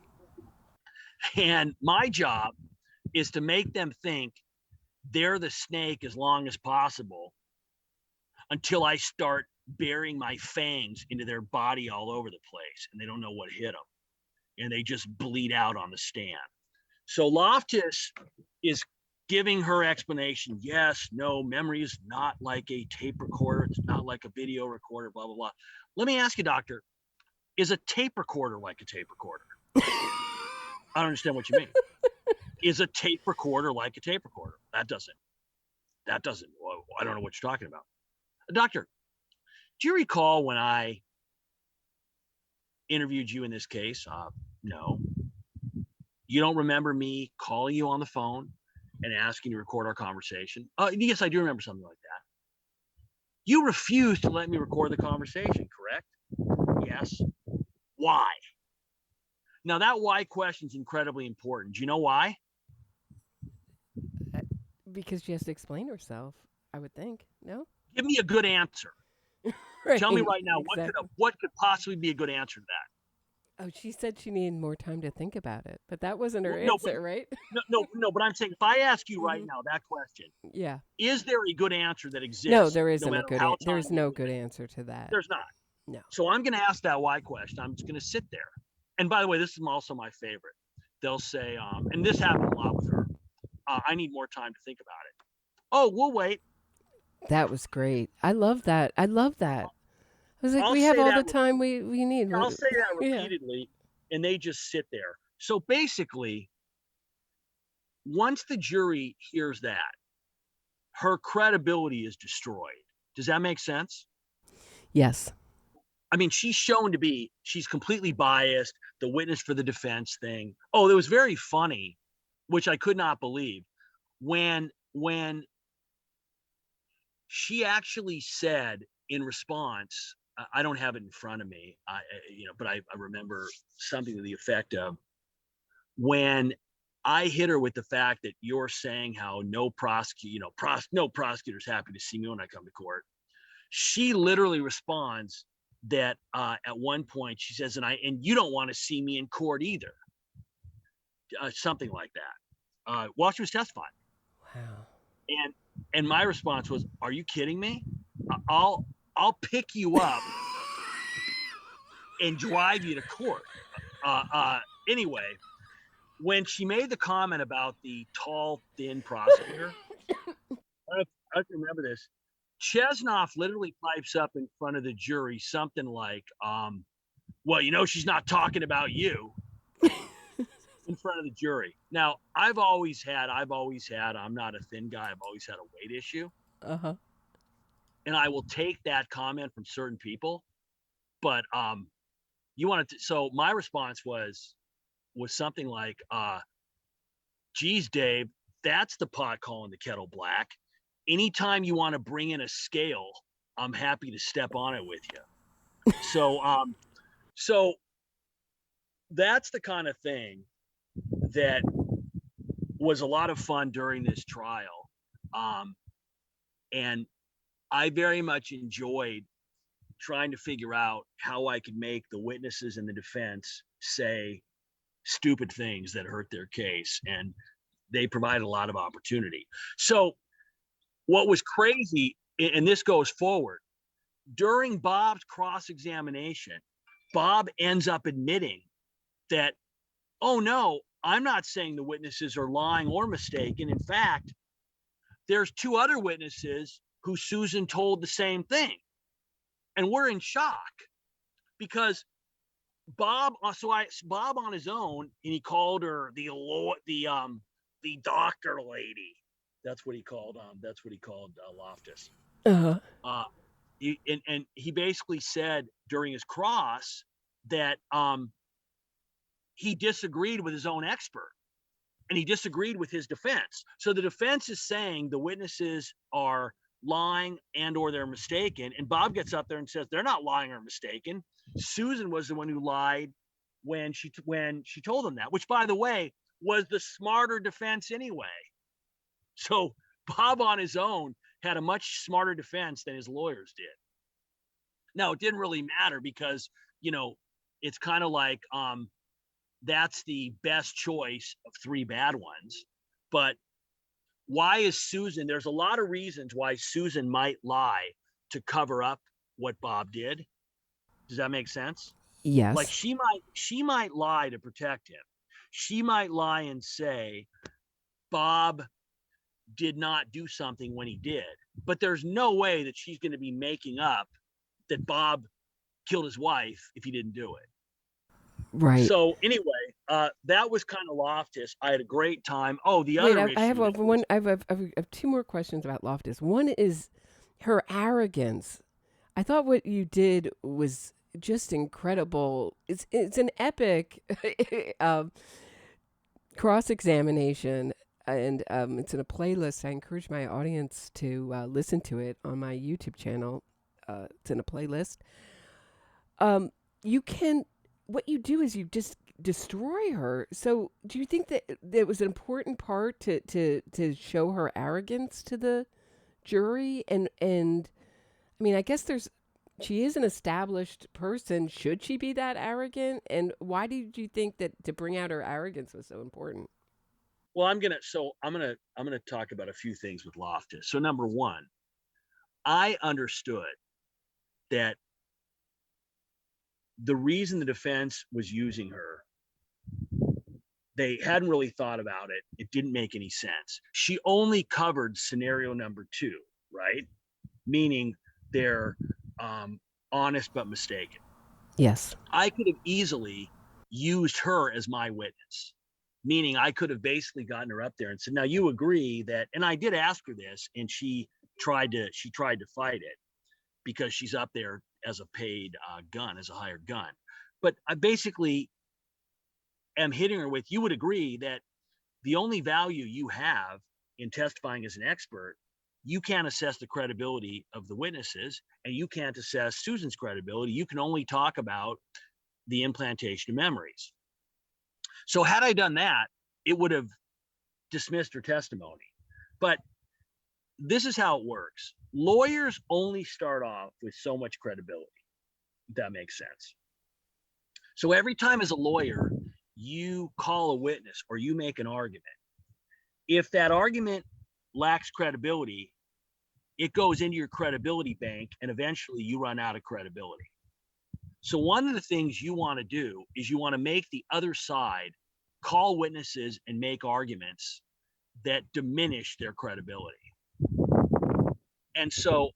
And my job is to make them think they're the snake as long as possible until I start burying my fangs into their body all over the place and they don't know what hit them. And they just bleed out on the stand. So Loftus is giving her explanation. Yes, no, memory is not like a tape recorder. It's not like a video recorder, blah, blah, blah. Let me ask you, doctor, is a tape recorder like a tape recorder? I don't understand what you mean. Is a tape recorder like a tape recorder? That doesn't, well, I don't know what you're talking about. Doctor, do you recall when I interviewed you in this case? No. You don't remember me calling you on the phone and asking to record our conversation? Yes, I do remember something like that. You refused to let me record the conversation, correct? Yes. Why? Now, that why question is incredibly important. Do you know why? Because she has to explain herself, I would think. No? Give me a good answer. Right. Tell me right now, Exactly. what could possibly be a good answer to that? Oh, she said she needed more time to think about it, but that wasn't her No, answer, right? No, but I'm saying if I ask you right Mhm. now that question, Yeah. is there a good answer that exists? No, there isn't matter a good. how There's no time good answer to that. There's not. No. So I'm going to ask that why question. I'm just going to sit there. And by the way, this is also my favorite. They'll say, and this happened a lot with her, I need more time to think about it. Oh, we'll wait. That was great. I love that. I love that. I was like, I'll we have say all the that time we need. I'll say that Yeah. repeatedly, and they just sit there. So basically, once the jury hears that, her credibility is destroyed. Does that make sense? Yes. I mean, she's completely biased, the witness for the defense thing. Oh, it was very funny, which I could not believe, when she actually said in response, I don't have it in front of me, but I remember something to the effect of, when I hit her with the fact that you're saying how no prosecutor's happy to see me when I come to court. She literally responds that at one point she says, and you don't want to see me in court either. Something like that. While she was testifying. Wow. And my response was, are you kidding me? I'll pick you up and drive you to court. Anyway, when she made the comment about the tall, thin prosecutor, I can remember this. Chesnoff literally pipes up in front of the jury something like, well, she's not talking about you, in front of the jury. Now, I've always had, I'm not a thin guy, I've always had a weight issue. Uh-huh. And I will take that comment from certain people. But so my response was something like, geez, Dave, that's the pot calling the kettle black. Anytime you want to bring in a scale, I'm happy to step on it with you. So that's the kind of thing that was a lot of fun during this trial. And I very much enjoyed trying to figure out how I could make the witnesses in the defense say stupid things that hurt their case. And they provide a lot of opportunity. So what was crazy, and this goes forward, during Bob's cross-examination, Bob ends up admitting that, oh no, I'm not saying the witnesses are lying or mistaken. In fact, there's two other witnesses who Susan told the same thing. And we're in shock because Bob on his own, and he called her the doctor lady. That's what he called Loftus. Uh-huh. He basically said during his cross that he disagreed with his own expert, and he disagreed with his defense. So the defense is saying the witnesses are lying and or they're mistaken, and Bob gets up there and says they're not lying or mistaken. Susan was the one who lied when she told them that, which, by the way, was the smarter defense anyway. So Bob on his own had a much smarter defense than his lawyers did. Now, it didn't really matter because, it's kind of like that's the best choice of three bad ones. But why is Susan? There's a lot of reasons why Susan might lie to cover up what Bob did. Does that make sense? Yes. Like she might lie to protect him. She might lie and say Bob did not do something when he did, but there's no way that she's going to be making up that Bob killed his wife if he didn't do it. Right. So anyway, that was kind of Loftus. I had a great time. Oh, the Wait, other I have issue one. I have two more questions about Loftus. One is her arrogance. I thought what you did was just incredible. It's an epic cross examination, and it's in a playlist. I encourage my audience to listen to it on my YouTube channel. It's in a playlist. You can. What you do is you just destroy her. So, do you think that it was an important part to show her arrogance to the jury? And I mean, I guess she is an established person. Should she be that arrogant? And why did you think that to bring out her arrogance was so important? Well, I'm gonna talk about a few things with Loftus. So number one, I understood that the reason the defense was using her, they hadn't really thought about it. It didn't make any sense. She only covered scenario number 2, right? Meaning they're honest but mistaken. Yes. I could have easily used her as my witness, meaning I could have basically gotten her up there and said, now you agree that, and I did ask her this, and she tried to fight it because she's up there as a paid gun, as a hired gun. But I basically am hitting her with, you would agree that the only value you have in testifying as an expert, you can't assess the credibility of the witnesses, and you can't assess Susan's credibility. You can only talk about the implantation of memories. So had I done that, it would have dismissed her testimony. But this is how it works. Lawyers only start off with so much credibility, if that makes sense. So every time as a lawyer, you call a witness or you make an argument, if that argument lacks credibility, it goes into your credibility bank and eventually you run out of credibility. So one of the things you want to do is you want to make the other side call witnesses and make arguments that diminish their credibility. And so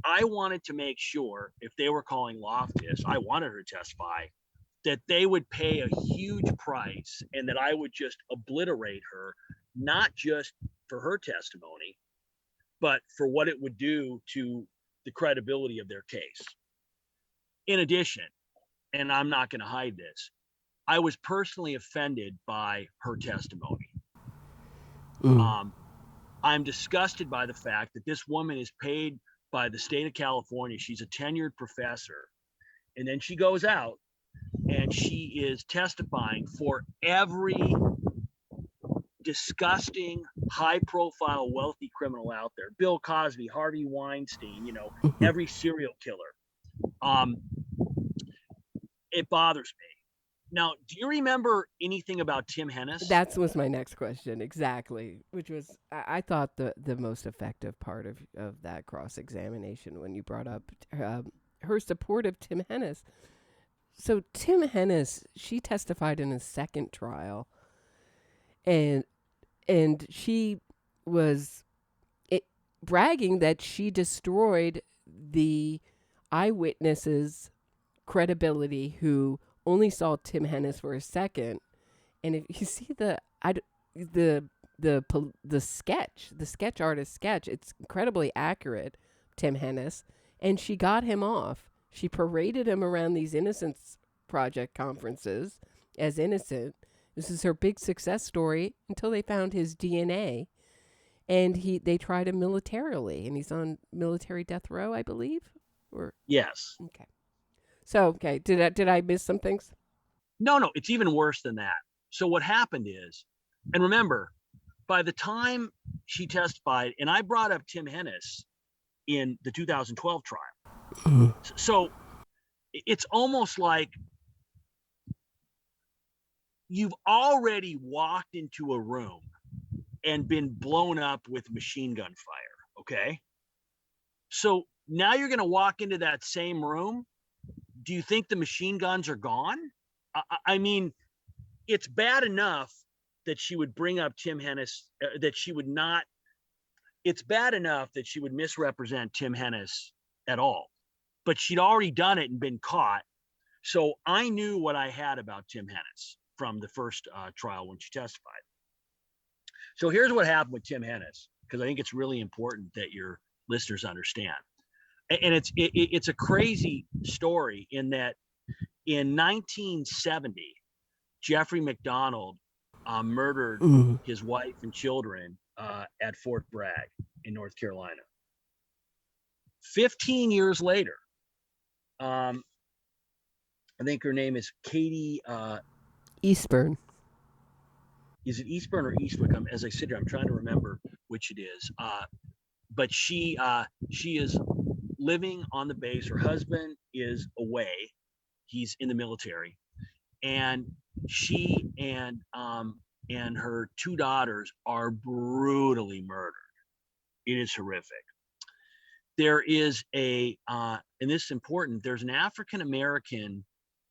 I wanted to make sure if they were calling Loftus, I wanted her to testify, that they would pay a huge price and that I would just obliterate her, not just for her testimony, but for what it would do to the credibility of their case. In addition, and I'm not going to hide this, I was personally offended by her testimony. I'm disgusted by the fact that this woman is paid by the state of California. She's a tenured professor. And then she goes out and she is testifying for every disgusting, high-profile, wealthy criminal out there. Bill Cosby, Harvey Weinstein, every serial killer. It bothers me. Now, do you remember anything about Tim Hennis? That was my next question, exactly, which was, I thought the most effective part of that cross-examination when you brought up her support of Tim Hennis. So Tim Hennis, she testified in a second trial, and she was bragging that she destroyed the eyewitnesses' credibility who only saw Tim Hennis for a second. And if you see the sketch artist sketch, it's incredibly accurate, Tim Hennis, and she got him off. She paraded him around these Innocence Project conferences as innocent. This is her big success story until they found his DNA, and they tried him militarily, and he's on military death row, I believe. Or yes. Okay. So, okay, did I miss some things? No, it's even worse than that. So what happened is, and remember, by the time she testified, and I brought up Tim Hennis in the 2012 trial. So it's almost like you've already walked into a room and been blown up with machine gun fire, okay? So now you're going to walk into that same room. Do you think the machine guns are gone? I mean, it's bad enough that she would bring up Tim Hennis, it's bad enough that she would misrepresent Tim Hennis at all, but she'd already done it and been caught. So I knew what I had about Tim Hennis. from the first trial when she testified. So here's what happened with Tim Hennis, because I think it's really important that your listeners understand. And it's a crazy story in that in 1970, Jeffrey McDonald murdered his wife and children at Fort Bragg in North Carolina. 15 years later, I think her name is Katie Eastburn. Is it Eastburn or Eastwick? As I sit here, I'm trying to remember which it is. But she is living on the base. Her husband is away; he's in the military, and she and her two daughters are brutally murdered. It is horrific. There is and this is important. There's an African American,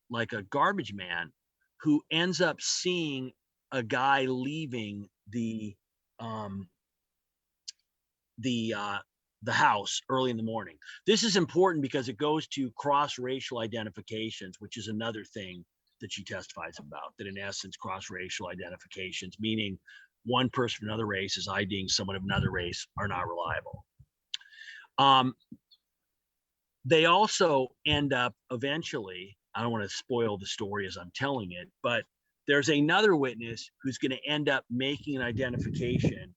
like a garbage man, who ends up seeing a guy leaving the house early in the morning. This is important because it goes to cross-racial identifications, which is another thing that she testifies about, that in essence, cross-racial identifications, meaning one person from another race is IDing someone of another race, are not reliable. They also end up eventually, I don't want to spoil the story as I'm telling it, but there's another witness who's going to end up making an identification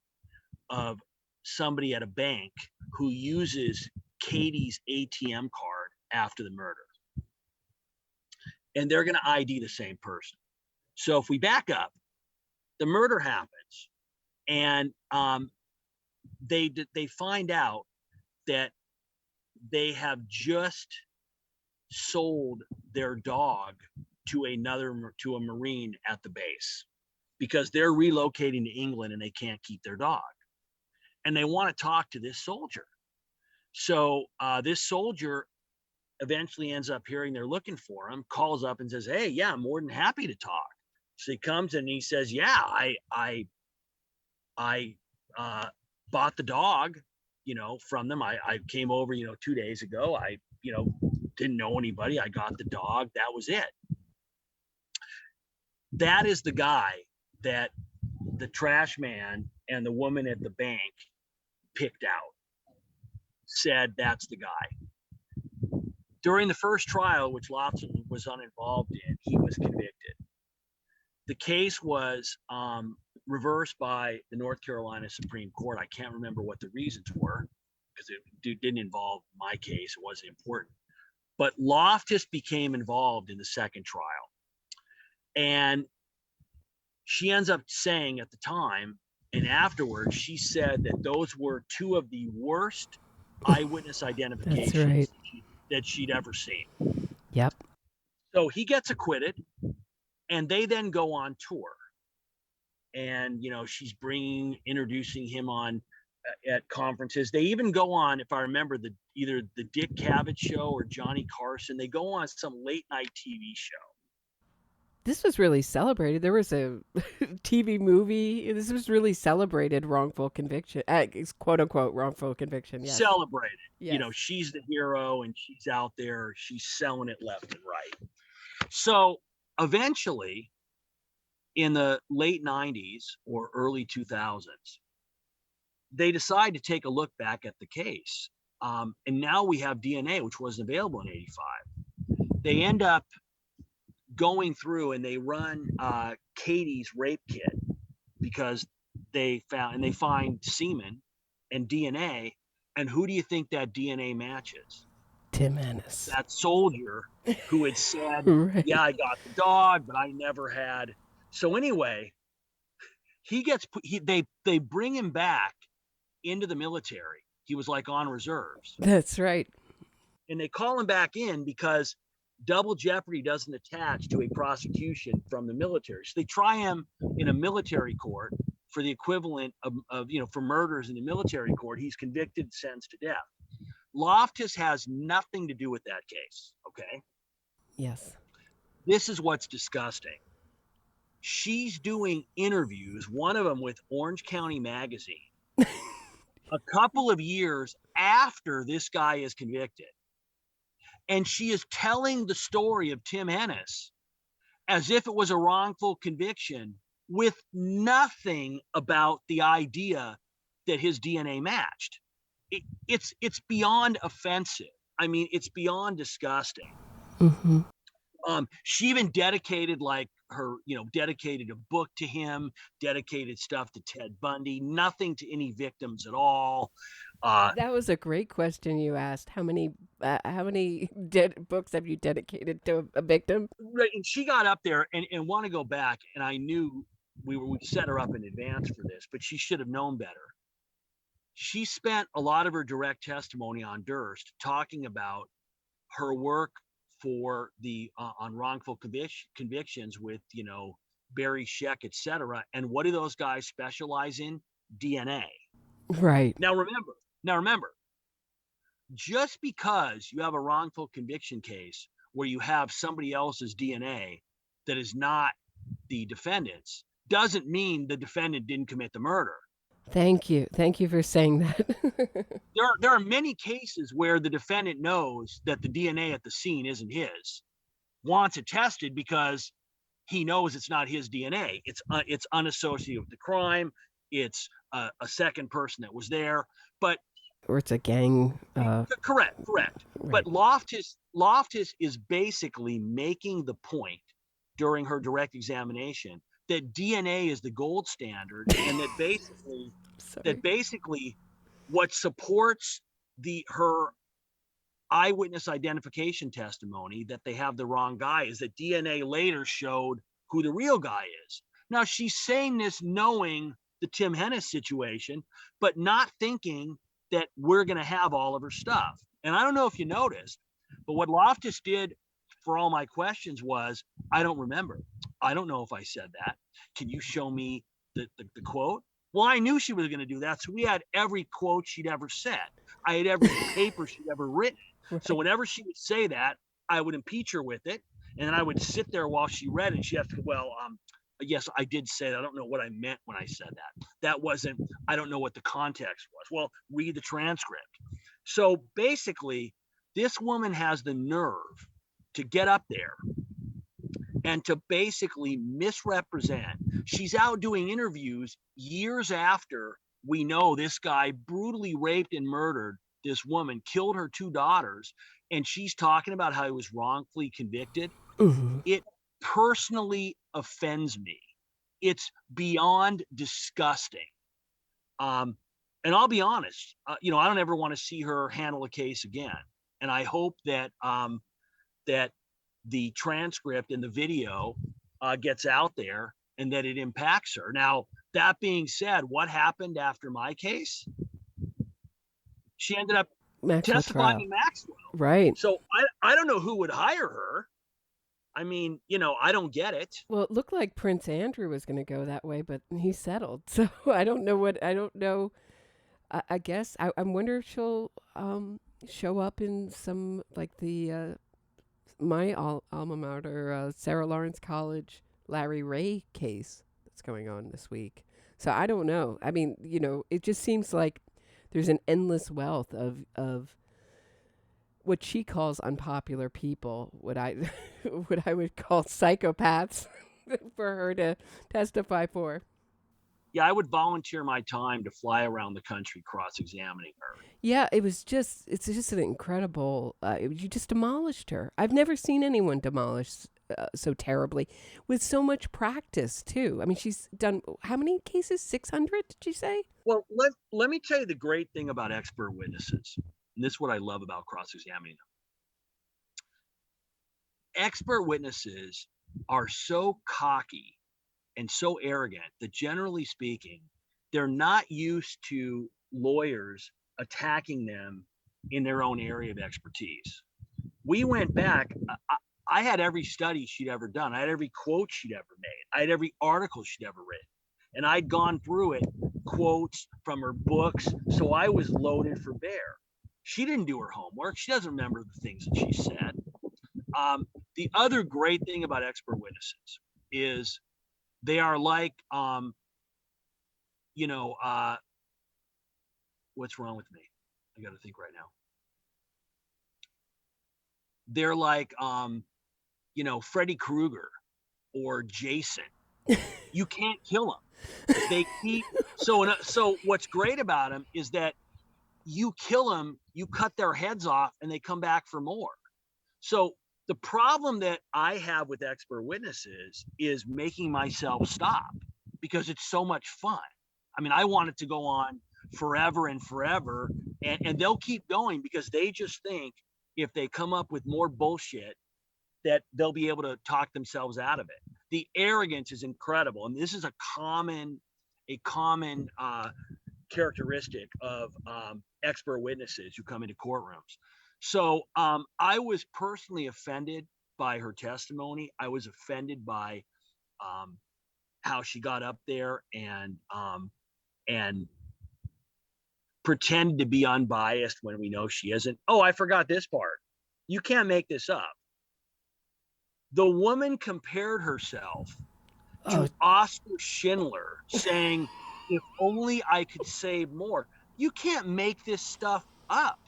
of somebody at a bank who uses Katie's ATM card after the murder. And they're going to ID the same person. So if we back up, the murder happens, and they find out that they have just sold their dog to a Marine at the base because they're relocating to England and they can't keep their dog. And they want to talk to this soldier. So this soldier eventually ends up hearing they're looking for him, calls up and says, "Hey, yeah, I'm more than happy to talk." So he comes and he says, "Yeah, I bought the dog, from them. I came over, 2 days ago. I, didn't know anybody. I got the dog. That was it." That is the guy that the trash man and the woman at the bank picked out, said that's the guy. During the first trial, which Loftus was uninvolved in, he was convicted. The case was reversed by the North Carolina Supreme Court. I can't remember what the reasons were because it didn't involve my case. It wasn't important. But Loftus became involved in the second trial. And she ends up saying at the time and afterwards, she said that those were two of the worst eyewitness identifications that she'd ever seen. Yep. So he gets acquitted, and they then go on tour. And, she's introducing him on at conferences. They even go on, if I remember, either the Dick Cavett show or Johnny Carson. They go on some late night TV show. This was really celebrated. There was a TV movie. This was really celebrated wrongful conviction, quote unquote wrongful conviction. Yes. Celebrated. Yes. She's the hero and she's out there. She's selling it left and right. So eventually, in the late 90s or early 2000s, they decide to take a look back at the case. And now we have DNA, which wasn't available in 85. They end up going through and they run Katie's rape kit because they find semen and DNA. And who do you think that DNA matches? Tim Hennis. That soldier who had said, Right. "Yeah, I got the dog, but I never had." So anyway, they bring him back into the military. He was like on reserves. That's right. And they call him back in because double jeopardy doesn't attach to a prosecution from the military. So they try him in a military court for the equivalent of for murders in the military court. He's convicted, sentenced to death. Loftus has nothing to do with that case. Okay. Yes. This is what's disgusting. She's doing interviews, one of them with Orange County Magazine, a couple of years after this guy is convicted. And she is telling the story of Tim Hennis as if it was a wrongful conviction with nothing about the idea that his DNA matched. It's beyond offensive. I mean, it's beyond disgusting. Mm-hmm. She even dedicated dedicated a book to him, dedicated stuff to Ted Bundy, nothing to any victims at all. That was a great question you asked. How many books have you dedicated to a victim? Right, and she got up there and want to go back, and I knew we set her up in advance for this, but she should have known better. She spent a lot of her direct testimony on Durst talking about her work for the on wrongful convictions with Barry Scheck, etc. And what do those guys specialize in? DNA. Right. Now remember, just because you have a wrongful conviction case where you have somebody else's DNA that is not the defendant's doesn't mean the defendant didn't commit the murder. Thank you for saying that. There are many cases where the defendant knows that the DNA at the scene isn't his, wants it tested because he knows it's not his DNA. It's unassociated with the crime. It's a second person that was there, but or it's a gang. Correct. Right. But Loftus is basically making the point during her direct examination that DNA is the gold standard, and that basically what supports her eyewitness identification testimony that they have the wrong guy is that DNA later showed who the real guy is. Now she's saying this knowing the Tim Hennis situation, but not thinking that we're going to have all of her stuff. And I don't know if you noticed, but what Loftus did for all my questions was, I don't remember. I don't know if I said that. Can you show me the quote? Well, I knew she was going to do that. So we had every quote she'd ever said. I had every paper she'd ever written. Right. So whenever she would say that, I would impeach her with it. And then I would sit there while she read it. And she has to go, yes, I did say that. I don't know what I meant when I said that. That wasn't, I don't know what the context was. Well, read the transcript. So basically, this woman has the nerve to get up there and to basically misrepresent. She's out doing interviews years after we know this guy brutally raped and murdered this woman, killed her 2 daughters, and she's talking about how he was wrongfully convicted. Mm-hmm. It personally offends me. It's beyond disgusting. And I'll be honest, I don't ever want to see her handle a case again. And I hope that that the transcript and the video gets out there and that it impacts her. Now, that being said, what happened after my case? She ended up testifying in Maxwell. Right. So I don't know who would hire her. I mean, I don't get it. Well, it looked like Prince Andrew was going to go that way, but he settled. So I don't know. I guess I wonder if she'll show up in some like the my alma mater, Sarah Lawrence College, Larry Ray case that's going on this week. So I don't know. I mean, it just seems like there's an endless wealth of what she calls unpopular people, what I would call psychopaths for her to testify for. Yeah, I would volunteer my time to fly around the country cross-examining her. Yeah, it's just an incredible, you just demolished her. I've never seen anyone demolished so terribly with so much practice too. I mean, she's done how many cases? 600, did you say? Well, let me tell you the great thing about expert witnesses. And this is what I love about cross-examining them. Expert witnesses are so cocky and so arrogant that generally speaking, they're not used to lawyers attacking them in their own area of expertise. We went back. I had every study she'd ever done. I had every quote she'd ever made. I had every article she'd ever written. And I'd gone through it, quotes from her books. So I was loaded for bear. She didn't do her homework. She doesn't remember the things that she said. The other great thing about expert witnesses is they are like, what's wrong with me? I got to think right now. They're like, Freddy Krueger or Jason. You can't kill them. They keep so what's great about them is that you kill them, you cut their heads off, and they come back for more. So the problem that I have with expert witnesses is making myself stop because it's so much fun. I mean, I want it to go on forever and forever, and they'll keep going because they just think if they come up with more bullshit that they'll be able to talk themselves out of it. The arrogance is incredible, and this is a common characteristic of expert witnesses who come into courtrooms. So I was personally offended by her testimony. I was offended by how she got up there and pretend to be unbiased when we know she isn't. Oh, I forgot this part. You can't make this up. The woman compared herself to Oscar Schindler, saying, if only I could save more. You can't make this stuff up.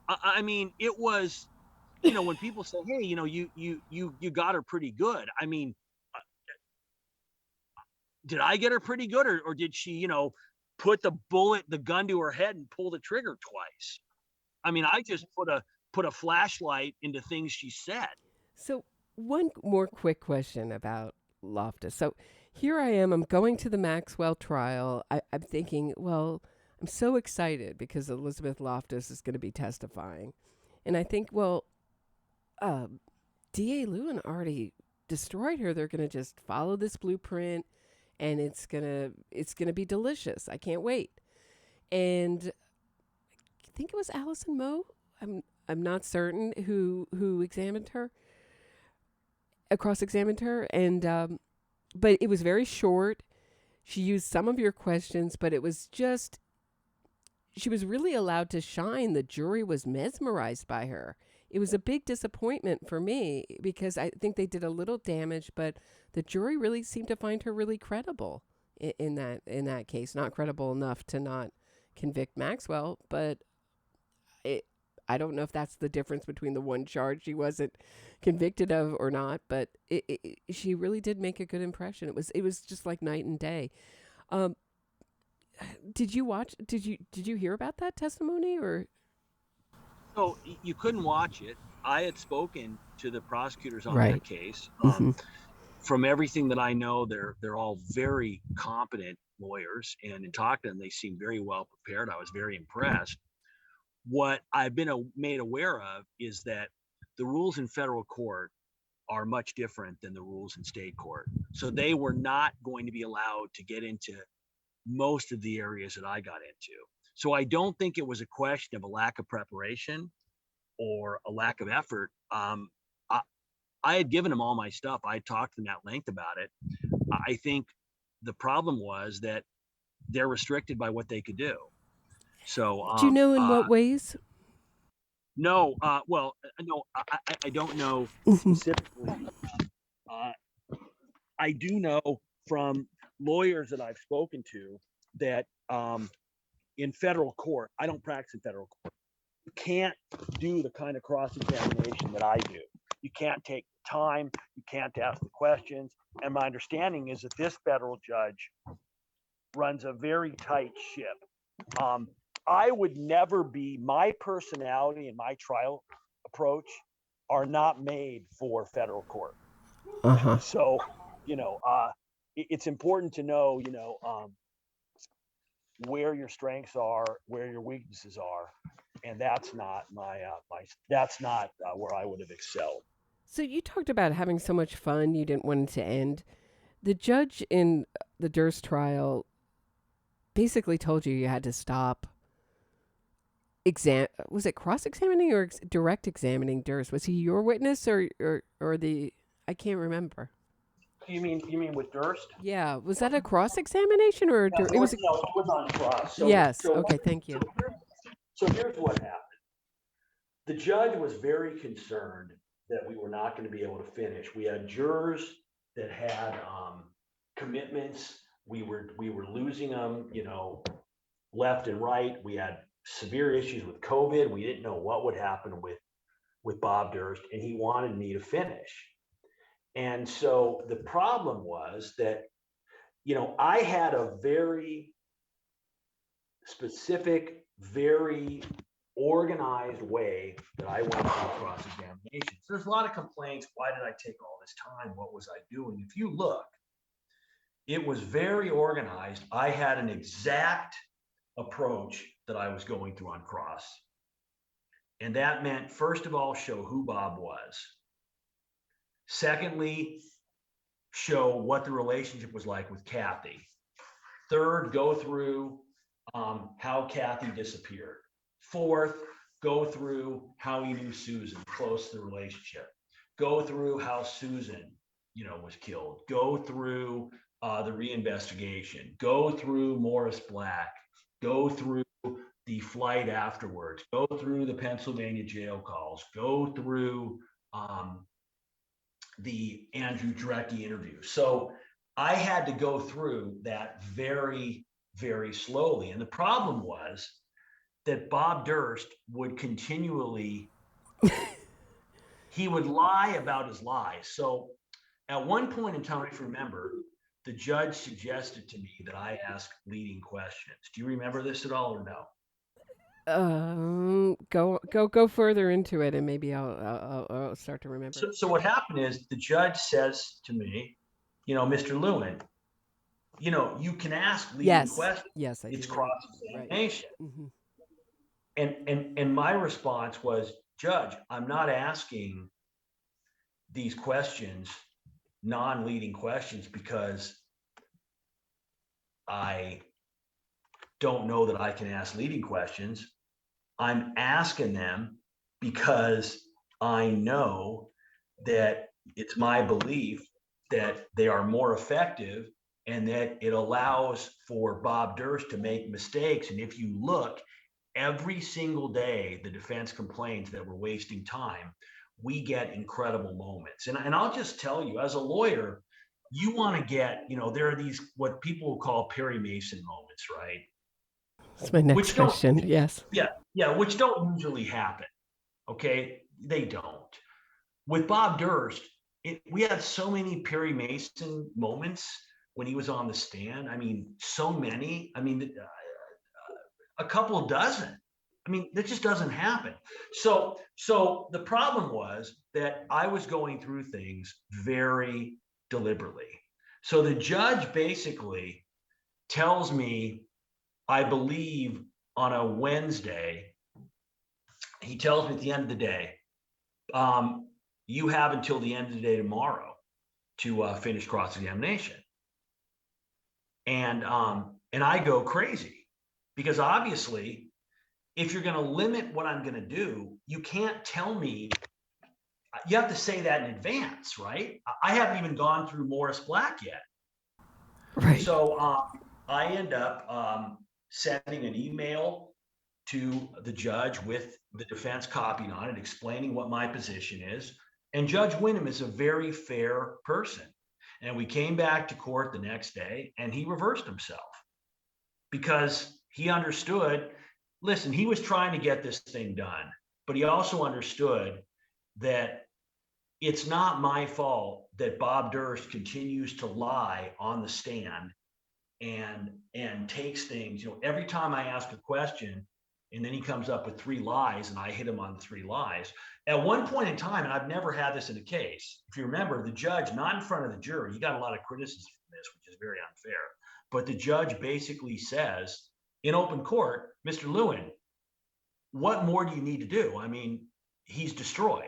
I mean, it was, when people say, hey, you got her pretty good. I mean, did I get her pretty good, or did she, put the gun to her head and pull the trigger twice? I mean, I just put a flashlight into things she said. So one more quick question about Loftus. So here I am, I'm going to the Maxwell trial. I'm thinking, well, I'm so excited because Elizabeth Loftus is going to be testifying. And I think, well, DA Lewin already destroyed her. They're going to just follow this blueprint and it's going to be delicious. I can't wait. And I think it was Allison Moe. I'm not certain who examined her, cross-examined her, and but it was very short. She used some of your questions, but it was just she was really allowed to shine. The jury was mesmerized by her. It was a big disappointment for me because I think they did a little damage, but the jury really seemed to find her really credible in that case. Not credible enough to not convict Maxwell, but I don't know if that's the difference between the one charge she wasn't convicted of or not, but she really did make a good impression. It was just like night and day. Did you hear about that testimony or? So you couldn't watch it. I had spoken to the prosecutors on Right. that case. Mm-hmm. From everything that I know, they're all very competent lawyers, and in talking to them, they seem very well prepared. I was very impressed. What I've been made aware of is that the rules in federal court are much different than the rules in state court. So they were not going to be allowed to get into most of the areas that I got into. So I don't think it was a question of a lack of preparation or a lack of effort. I had given them all my stuff. I talked to them at length about it. I think the problem was that they're restricted by what they could do. So Do you know in what ways? No, no, I don't know specifically. I do know from lawyers that I've spoken to that in federal court, I don't practice in federal court. You can't do the kind of cross-examination that I do. You can't take the time. You can't ask the questions. And my understanding is that this federal judge runs a very tight ship. I would never be, my personality and my trial approach are not made for federal court. Uh-huh. So, it's important to know, where your strengths are, where your weaknesses are. And that's not that's not where I would have excelled. So you talked about having so much fun, you didn't want it to end. The judge in the Durst trial basically told you had to stop was it cross-examining or direct examining Durst? Was he your witness or the I can't remember. You mean with Durst? Yeah, was that a cross-examination or No, it was on cross. So, yes. Okay, thank you. So here's what happened. The judge was very concerned that we were not going to be able to finish. We had jurors that had commitments. We were losing them, left and right. We had severe issues with COVID. We didn't know what would happen with Bob Durst, and he wanted me to finish. And so the problem was that, I had a very specific, very organized way that I went through cross-examinations. There's a lot of complaints. Why did I take all this time? What was I doing? If you look, it was very organized. I had an exact approach that I was going through on cross. And that meant, first of all, show who Bob was. Secondly, show what the relationship was like with Kathy. Third, go through how Kathy disappeared. Fourth, go through how he knew Susan, close to the relationship. Go through how Susan, was killed. Go through the reinvestigation. Go through Morris Black. Go through the flight afterwards. Go through the Pennsylvania jail calls. Go through the Andrew Drecke interview. So I had to go through that very, very slowly. And the problem was that Bob Durst would continually, he would lie about his lies. So at one point in time, if you remember, the judge suggested to me that I ask leading questions. Do you remember this at all or no? Go further into it, and maybe I'll start to remember. So what happened is the judge says to me, Mr. Lewin, you can ask leading questions. Yes, I do. It's cross-examination. Right. Mm-hmm. And my response was, Judge, I'm not asking these questions, non-leading questions, because I don't know that I can ask leading questions. I'm asking them because I know that it's my belief that they are more effective and that it allows for Bob Durst to make mistakes. And if you look, every single day, the defense complains that we're wasting time. We get incredible moments. And I'll just tell you, as a lawyer, you want to get, there are these, what people call Perry Mason moments, right? That's my next question. Yes. Yeah, which don't usually happen. Okay, they don't. With Bob Durst, we had so many Perry Mason moments when he was on the stand. I mean, so many. I mean, a couple dozen. I mean, that just doesn't happen. So the problem was that I was going through things very deliberately. So the judge basically tells me, I believe on a Wednesday, he tells me at the end of the day, you have until the end of the day tomorrow to finish cross-examination. And I go crazy because obviously, if you're going to limit what I'm going to do, you can't tell me, you have to say that in advance, right? I haven't even gone through Morris Black yet. Right. So I end up sending an email to the judge with the defense copied on it, explaining what my position is. And Judge Wyndham is a very fair person. And we came back to court the next day and he reversed himself because he understood, listen, he was trying to get this thing done, but he also understood that it's not my fault that Bob Durst continues to lie on the stand and takes things, every time I ask a question and then he comes up with 3 lies and I hit him on the 3 lies. At one point in time, and I've never had this in a case, if you remember, the judge, not in front of the jury, he got a lot of criticism from this, which is very unfair, but the judge basically says in open court, Mr. Lewin, what more do you need to do? I mean, he's destroyed.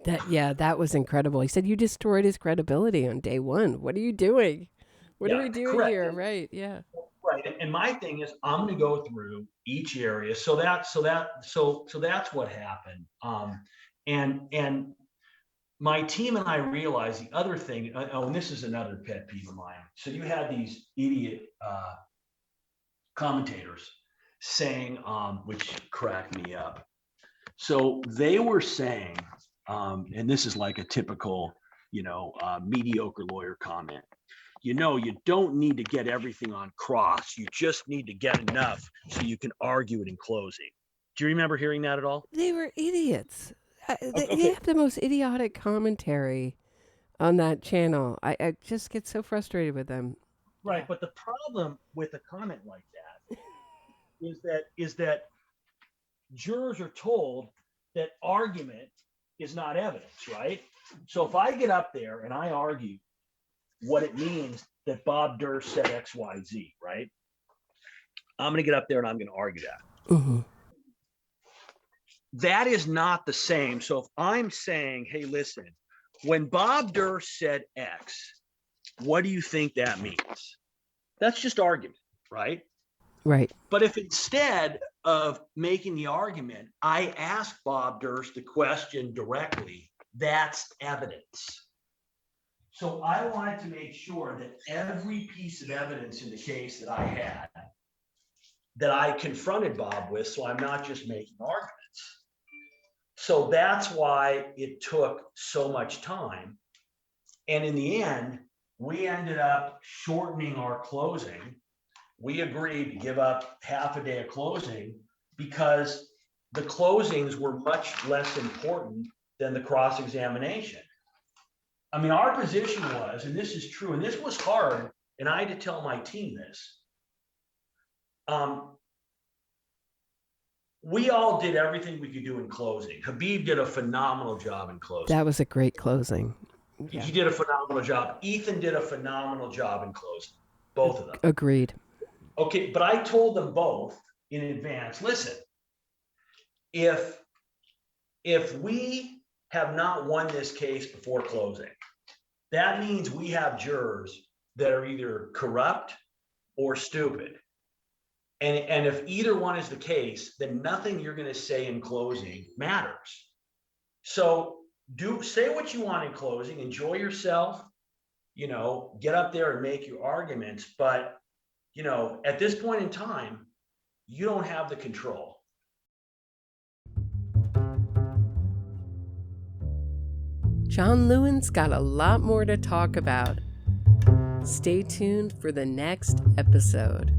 That was incredible. He said, you destroyed his credibility on day one. What are you doing? What are we doing here? Right. Yeah. Right. And my thing is, I'm going to go through each area. So that's what happened. And my team and I realized the other thing, and this is another pet peeve of mine. So you had these idiot commentators saying, which cracked me up. So they were saying, and this is like a typical, mediocre lawyer comment. You don't need to get everything on cross. You just need to get enough so you can argue it in closing. Do you remember hearing that at all? They were idiots. They have the most idiotic commentary on that channel. I just get so frustrated with them. Right, but the problem with a comment like that is that jurors are told that argument is not evidence, right? So if I get up there and I argue what it means that Bob Durst said X, Y, Z, right? I'm going to get up there and I'm going to argue that. Mm-hmm. That is not the same. So if I'm saying, hey, listen, when Bob Durst said X, what do you think that means? That's just argument, right? Right. But if instead of making the argument, I ask Bob Durst the question directly, that's evidence. So I wanted to make sure that every piece of evidence in the case that I had, that I confronted Bob with, so I'm not just making arguments. So that's why it took so much time. And in the end, we ended up shortening our closing. We agreed to give up half a day of closing because the closings were much less important than the cross-examination. I mean, our position was, and this is true, and this was hard, and I had to tell my team this. We all did everything we could do in closing. Habib did a phenomenal job in closing. That was a great closing. Yeah. He did a phenomenal job. Ethan did a phenomenal job in closing. Both of them. Agreed. Okay, but I told them both in advance, listen, if we have not won this case before closing, that means we have jurors that are either corrupt or stupid. And if either one is the case, then nothing you're going to say in closing matters. So say what you want in closing, enjoy yourself, get up there and make your arguments. But, at this point in time, you don't have the control. John Lewin's got a lot more to talk about. Stay tuned for the next episode.